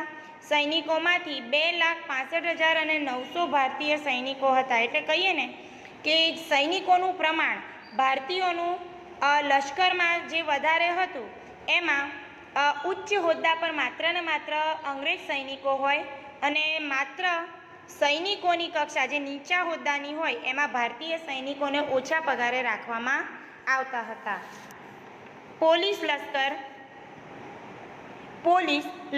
સૈનિકોમાંથી 2,65,900 ભારતીય સૈનિકો હતા. એટલે કહીએ ને કે સૈનિકોનું પ્રમાણ ભારતીયોનું લશ્કરમાં જે વધારે હતું એમાં ઉચ્ચ હોદ્દા પર માત્ર ને માત્ર અંગ્રેજ સૈનિકો હોય અને માત્ર સૈનિકોની કક્ષા જે નીચા હોદ્દાની હોય એમાં ભારતીય સૈનિકોને ઓછા પગારે રાખવામાં આવતા હતા.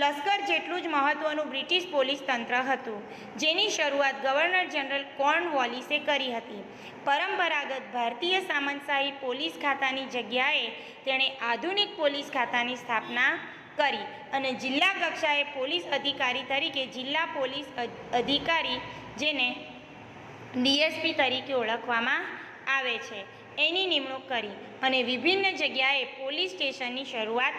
લશ્કર જેટલું જ મહત્ત્વનું બ્રિટિશ પોલીસ તંત્ર હતું, જેની શરૂઆત ગવર્નર જનરલ કોર્નવોલિસે કરી હતી. પરંપરાગત ભારતીય સામંતશાહી પોલીસ ખાતાની જગ્યાએ તેણે આધુનિક પોલીસ ખાતાની સ્થાપના કરી અને જિલ્લા કક્ષાએ પોલીસ અધિકારી તરીકે જિલ્લા પોલીસ અધિકારી, જેને ડીએસપી તરીકે ઓળખવામાં આવે છે, એની નિમણૂક કરી અને વિભિન્ન જગ્યાએ પોલીસ સ્ટેશનની શરૂઆત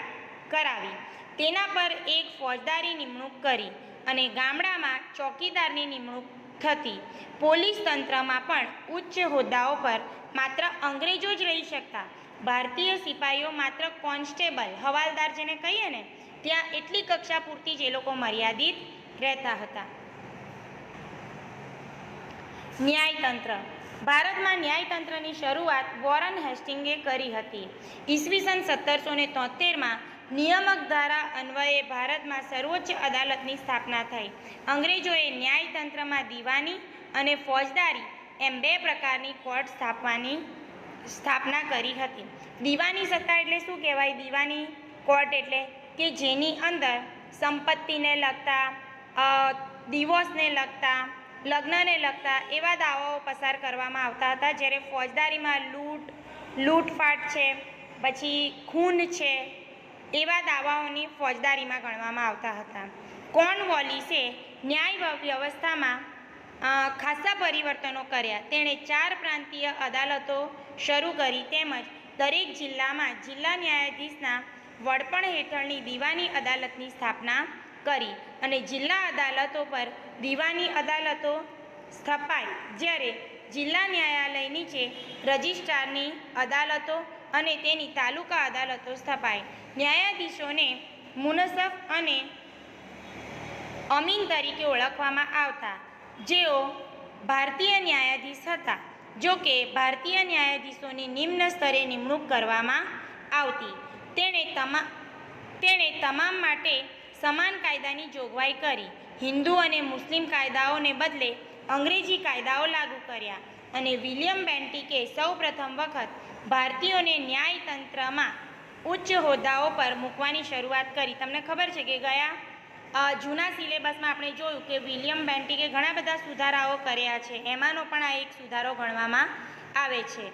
કરાવી. તેના પર એક ફોજદારી નિમણૂક કરી અને ગામડામાં ચોકીદારની નિમણૂક થતી. પોલીસ તંત્રમાં પણ ઉચ્ચ હોદ્દાઓ પર માત્ર અંગ્રેજો જ રહી શકતા. ભારતીય સિપાહીઓ માત્ર કોન્સ્ટેબલ, હવાલદાર જેને કહીએ ને, ત્યાં એટલી કક્ષા પૂરતી જ એ લોકો મર્યાદિત રહેતા હતા. ન્યાયતંત્ર. ભારતમાં ન્યાયતંત્રની શરૂઆત વોરન હેસ્ટિંગે કરી હતી. ઈસવીસન 1773માં નિયામક ધારા અન્વયે ભારતમાં સર્વોચ્ચ અદાલતની સ્થાપના થઈ. અંગ્રેજોએ ન્યાયતંત્રમાં દીવાની અને ફોજદારી એમ બે પ્રકારની કોર્ટ સ્થાપના કરી હતી. દીવાની સત્તા એટલે શું કહેવાય? દીવાની કોર્ટ એટલે કે જેની અંદર સંપત્તિને લગતા, ડિવોર્સને લગતા, લગ્નને લગતા એવા દાવાઓ પસાર કરવામાં આવતા હતા. જ્યારે ફોજદારીમાં લૂંટફાટ છે, પછી ખૂન છે, એવા દાવાઓની ફોજદારીમાં ગણવામાં આવતા હતા. કોર્નવોલિસે ન્યાય વ્યવસ્થામાં ખાસ્સા પરિવર્તનો કર્યા. તેણે 4 પ્રાંતીય અદાલતો શરૂ કરી તેમજ દરેક જિલ્લામાં જિલ્લા ન્યાયાધીશના વડપણ હેઠળની દીવાની અદાલતની સ્થાપના કરી અને જિલ્લા અદાલતો પર દીવાની અદાલતો સ્થપાઈ. જ્યારે જિલ્લા ન્યાયાલય નીચે રજિસ્ટ્રારની અદાલતો અને તેની તાલુકા અદાલતો સ્થપાઈ. ન્યાયાધીશોને મુનસફ અને અમીન તરીકે ઓળખવામાં આવતા, જેઓ ભારતીય ન્યાયાધીશ હતા. જો કે ભારતીય ન્યાયાધીશોની નિમ્ન સ્તરે નિમણૂક કરવામાં આવતી. તેણે તમામ માટે સમાન કાયદાની જોગવાઈ કરી. હિન્દુ અને મુસ્લિમ કાયદાઓને બદલે અંગ્રેજી કાયદાઓ લાગુ કર્યા અને વિલિયમ બેન્ટિકે સૌ પ્રથમ વખત ભારતીયોને ન્યાયતંત્રમાં ઉચ્ચ હોદ્દાઓ પર મૂકવાની શરૂઆત કરી. તમને ખબર છે કે જૂના સિલેબસમાં આપણે જોયું કે વિલિયમ બેન્ટિકે ઘણા બધા સુધારાઓ કર્યા છે. એમાંનો પણ આ એક સુધારો ગણવામાં આવે છે.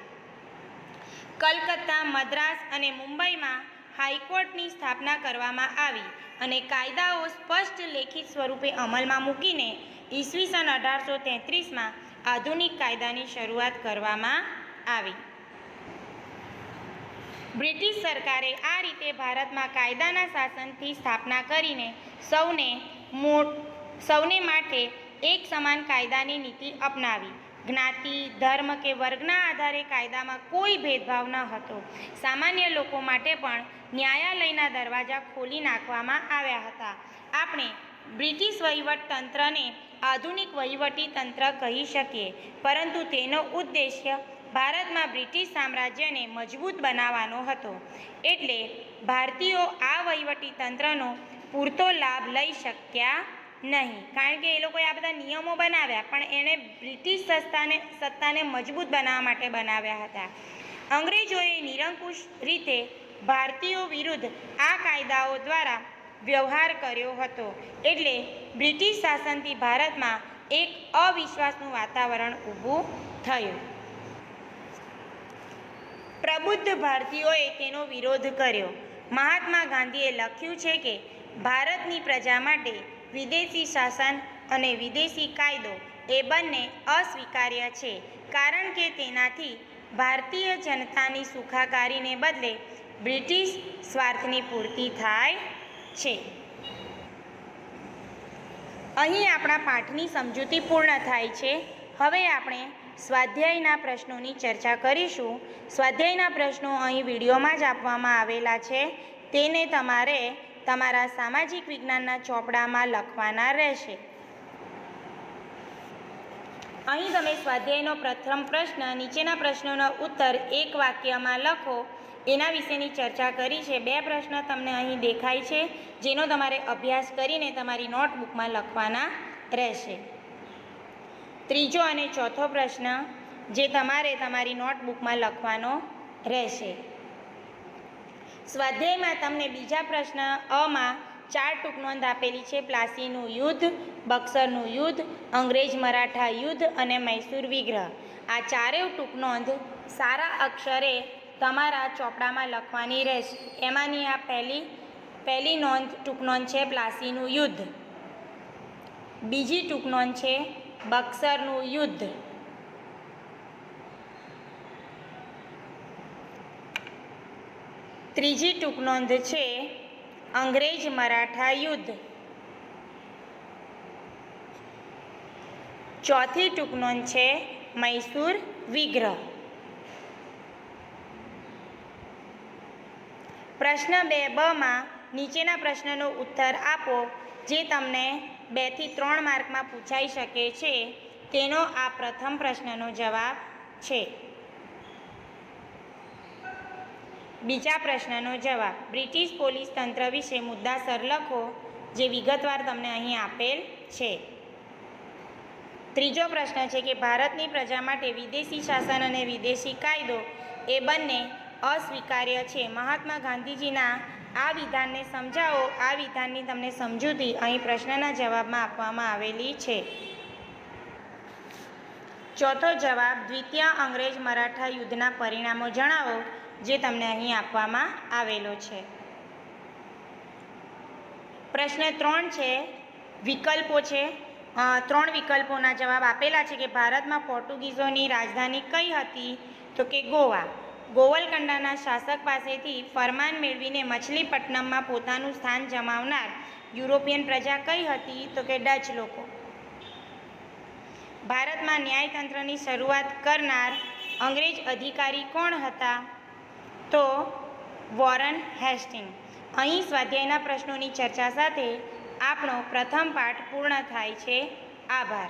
કલકત્તા, મદ્રાસ અને મુંબઈમાં હાઈકોર્ટની સ્થાપના કરવામાં આવી અને કાયદાઓ સ્પષ્ટ લેખિત સ્વરૂપે અમલમાં મૂકીને ઈસવીસન 1833માં આધુનિક કાયદાની શરૂઆત કરવામાં આવી. બ્રિટિશ સરકારે આ રીતે ભારતમાં કાયદાના શાસનની સ્થાપના કરીને સૌને માટે એક સમાન કાયદાની નીતિ અપનાવી. જ્ઞાતિ, ધર્મ કે વર્ગના આધારે કાયદામાં કોઈ ભેદભાવ ન હતો. સામાન્ય લોકો માટે પણ ન્યાયાલયના દરવાજા ખોલી નાખવામાં આવ્યા હતા. આપણે બ્રિટિશ વહીવટતંત્રને આધુનિક વહીવટી તંત્ર કહી શકીએ, પરંતુ તેનો ઉદ્દેશ્ય ભારતમાં બ્રિટિશ સામ્રાજ્યને મજબૂત બનાવવાનો હતો. એટલે ભારતીયો આ વહીવટી તંત્રનો પૂરતો લાભ લઈ શક્યા નહીં, કારણ કે એ લોકોએ આ બધા નિયમો બનાવ્યા પણ એણે બ્રિટિશ સત્તાને મજબૂત બનાવવા માટે બનાવ્યા હતા. અંગ્રેજોએ નિરંકુશ રીતે ભારતીયો વિરુદ્ધ આ કાયદાઓ દ્વારા વ્યવહાર કર્યો હતો. એટલે બ્રિટિશ શાસનથી ભારતમાં એક અવિશ્વાસનું વાતાવરણ ઊભું થયું. પ્રબુદ્ધ ભારતીયોએ તેનો વિરોધ કર્યો. મહાત્મા ગાંધીએ લખ્યું છે કે ભારતની પ્રજા માટે વિદેશી શાસન અને વિદેશી કાયદો એ બંને અસ્વીકાર્ય છે, કારણ કે તેનાથી ભારતીય જનતાની સુખાકારીને બદલે બ્રિટિશ સ્વાર્થની પૂર્તિ થાય છે. અહીં આપણા પાઠની સમજૂતી પૂર્ણ થાય છે. હવે આપણે સ્વાધ્યાયના પ્રશ્નોની ચર્ચા કરીશું. સ્વાધ્યાયના પ્રશ્નો અહીં વિડીયોમાં જ આપવામાં આવેલા છે. તેને તમારે તમારા સામાજિક વિજ્ઞાનના ચોપડામાં લખવાના રહેશે. અહીં તમે સ્વાધ્યાયનો પ્રથમ પ્રશ્ન, નીચેના પ્રશ્નોનો ઉત્તર એક વાક્યમાં લખો એના વિશેની ચર્ચા કરી છે. 2 પ્રશ્ન તમને અહીં દેખાય છે, જેનો તમારે અભ્યાસ કરીને તમારી નોટબુકમાં લખવાના રહેશે. ત્રીજો અને ચોથો પ્રશ્ન જે તમારે તમારી નોટબુકમાં લખવાનો રહેશે. સ્વાધ્યાયમાં તમને બીજા પ્રશ્ન અમાં 4 ટૂંકનોંધ આપેલી છે. પ્લાસીનું યુદ્ધ, બક્સરનું યુદ્ધ, અંગ્રેજ મરાઠા યુદ્ધ અને મૈસૂર વિગ્રહ. આ 4 ટૂંકનોંધ સારા અક્ષરે તમારા ચોપડામાં લખવાની રહેશે. એમાંની આ પહેલી ટૂંકનોંધ છે પ્લાસીનું યુદ્ધ. બીજી ટૂંકનોંધ છે બક્સરનું યુદ્ધ. ત્રીજી ટૂંકનોંધ છે અંગ્રેજ મરાઠા યુદ્ધ. ચોથી ટૂંકનોંધ છે મૈસૂર વિગ્રહ. પ્રશ્ન 2 નીચેના પ્રશ્નનો ઉત્તર આપો જે તમને 2 થી 3 માર્કમાં પૂછાઈ શકે છે. તેનો આ પ્રથમ પ્રશ્નનો જવાબ છે. બીજા પ્રશ્નનો જવાબ. બ્રિટિશ પોલીસ તંત્ર વિશે મુદ્દાસર લખો જે વિગતવાર તમને અહીં આપેલ છે. ત્રીજો પ્રશ્ન છે કે ભારતની પ્રજા માટે વિદેશી શાસન અને વિદેશી કાયદો એ બંને અસ્વીકાર્ય છે. મહાત્મા ગાંધીજીના આ વિધાનને સમજાવો. આ વિધાનની તમને સમજૂતી અહીં પ્રશ્નના જવાબમાં આપવામાં આવેલી છે. ચોથો જવાબ, દ્વિતીય અંગ્રેજ મરાઠા યુદ્ધના પરિણામો જણાવો, જે તમને અહીં આપવામાં આવેલો છે. પ્રશ્ન 3 છે, વિકલ્પો છે. 3 વિકલ્પોના જવાબ આપેલા છે કે ભારતમાં પોર્ટુગીઝોની રાજધાની કઈ હતી? તો કે ગોવા. ગોવલકંડાના શાસક પાસેથી ફરમાન મેળવીને મછલીપટ્ટનમમાં પોતાનું સ્થાન જમાવનાર યુરોપિયન પ્રજા કઈ હતી? તો કે ડચ લોકો. ભારતમાં ન્યાયતંત્રની શરૂઆત કરનાર અંગ્રેજ અધિકારી કોણ હતા? તો વોરન હેસ્ટિંગ. અહીં સ્વાધ્યાયના પ્રશ્નોની ચર્ચા સાથે આપણો પ્રથમ પાઠ પૂર્ણ થાય છે. આભાર.